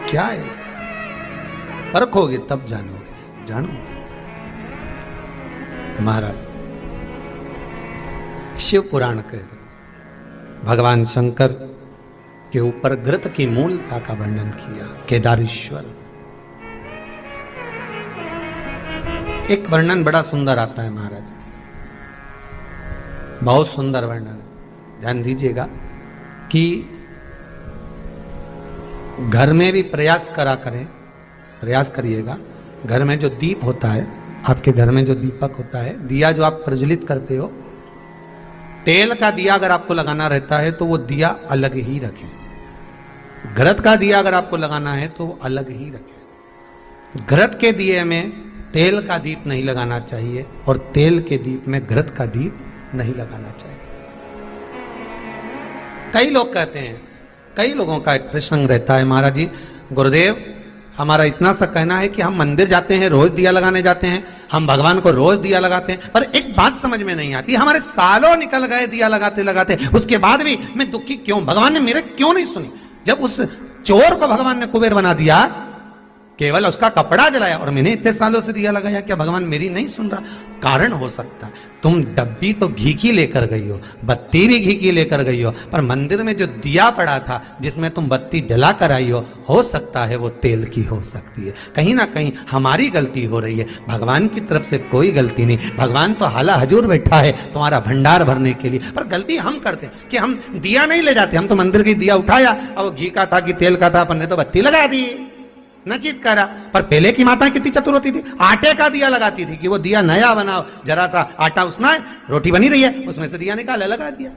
क्या है इसका? परखोगे तब जानोगे। जानो महाराज शिव पुराण कह रहे भगवान शंकर के ऊपर घृत की मूलता का वर्णन किया। केदारेश्वर एक वर्णन बड़ा सुंदर आता है महाराज, बहुत सुंदर वर्णन है, ध्यान दीजिएगा कि घर में भी प्रयास करिएगा। घर में जो दीप होता है, आपके घर में जो दीपक होता है, दिया जो आप प्रज्वलित करते हो, तेल का दिया अगर आपको लगाना रहता है तो वो दिया अलग ही रखें। घृत का दिया अगर आपको लगाना है तो वो अलग ही रखें। घृत के दिए में तेल का दीप नहीं लगाना चाहिए और तेल के दीप में घृत का दीप नहीं लगाना चाहिए। कई लोग कहते हैं, कई लोगों का एक प्रसंग रहता है, महाराज जी गुरुदेव हमारा इतना सा कहना है कि हम मंदिर जाते हैं, रोज दिया लगाने जाते हैं, हम भगवान को रोज दिया लगाते हैं, पर एक बात समझ में नहीं आती, हमारे सालों निकल गए दिया लगाते लगाते, उसके बाद भी मैं दुखी क्यों? भगवान ने मेरे क्यों नहीं सुनी? जब उस चोर को भगवान ने कुबेर बना दिया, केवल उसका कपड़ा जलाया, और मैंने इतने सालों से दिया लगाया, क्या भगवान मेरी नहीं सुन रहा? कारण हो सकता है तुम डब्बी तो घी की लेकर गई हो, बत्ती भी घी की लेकर गई हो, पर मंदिर में जो दिया पड़ा था जिसमें तुम बत्ती जला कर आई हो सकता है वो तेल की हो सकती है। कहीं ना कहीं हमारी गलती हो रही है, भगवान की तरफ से कोई गलती नहीं। भगवान तो हाला हजूर बैठा है तुम्हारा भंडार भरने के लिए, पर गलती हम करते हैं कि हम दिया नहीं ले जाते। हम तो मंदिर की दिया उठाया, अब वो घी का था कि तेल का था, अपन ने तो बत्ती लगा दी, नचित करा। पर पहले की माता कितनी चतुर होती थी, आटे का दिया लगाती थी कि वो दिया नया बनाओ, जरा सा आटा उसना है, रोटी बनी रही है, उसमें से दिया निकाला, लगा दिया।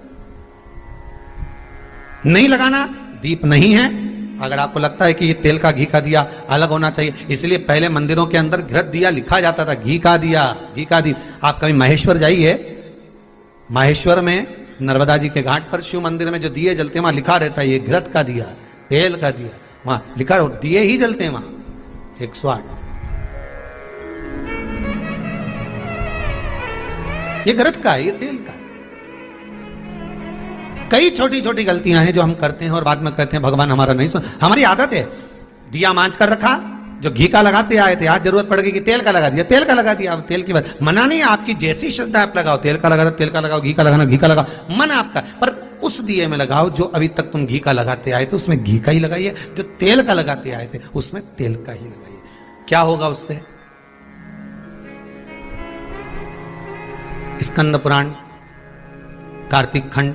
नहीं लगाना, दीप नहीं है। अगर आपको लगता है कि ये तेल का घी का दिया अलग होना चाहिए, इसलिए पहले मंदिरों के अंदर घृत दिया लिखा जाता था, घी का दिया, घी का दिया। आप कभी माहेश्वर जाइए, माहेश्वर में नर्मदा जी के घाट पर शिव मंदिर में जो दिए जलते हैं वहां लिखा रहता है ये घृत का दिया, तेल का दिया, वहां लिखा हो, दिए ही जलते हैं वहां 108। ये घृत का है, ये तेल का है। कई छोटी छोटी गलतियां हैं जो हम करते हैं और बाद में कहते हैं भगवान हमारा नहीं सुन। हमारी आदत है, दिया मांझ कर रखा, जो घी का लगाते आए थे, आज जरूरत पड़ गई कि तेल का लगा दिया, तेल का लगा दिया। अब तेल की बात मना नहीं, आपकी जैसी श्रद्धा आप लगाओ, तेल का लगा, तेल का लगाओ, घी का लगाना, घी का लगाओ, मन आपका, पर उस दिए में लगाओ जो अभी तक तुम घी का लगाते आए थे उसमें घी का ही लगाइए, जो तेल का लगाते आए थे उसमें तेल का ही लगाइए। क्या होगा उससे? स्कंद पुराण, कार्तिक खंड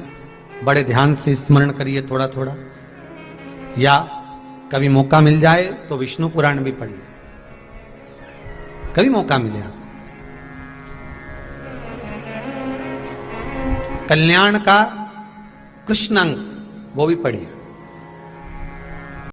बड़े ध्यान से स्मरण करिए थोड़ा थोड़ा, या कभी मौका मिल जाए तो विष्णु पुराण भी पढ़िए, कभी मौका मिले। कल्याण का कृष्णांक वो भी पढ़िए।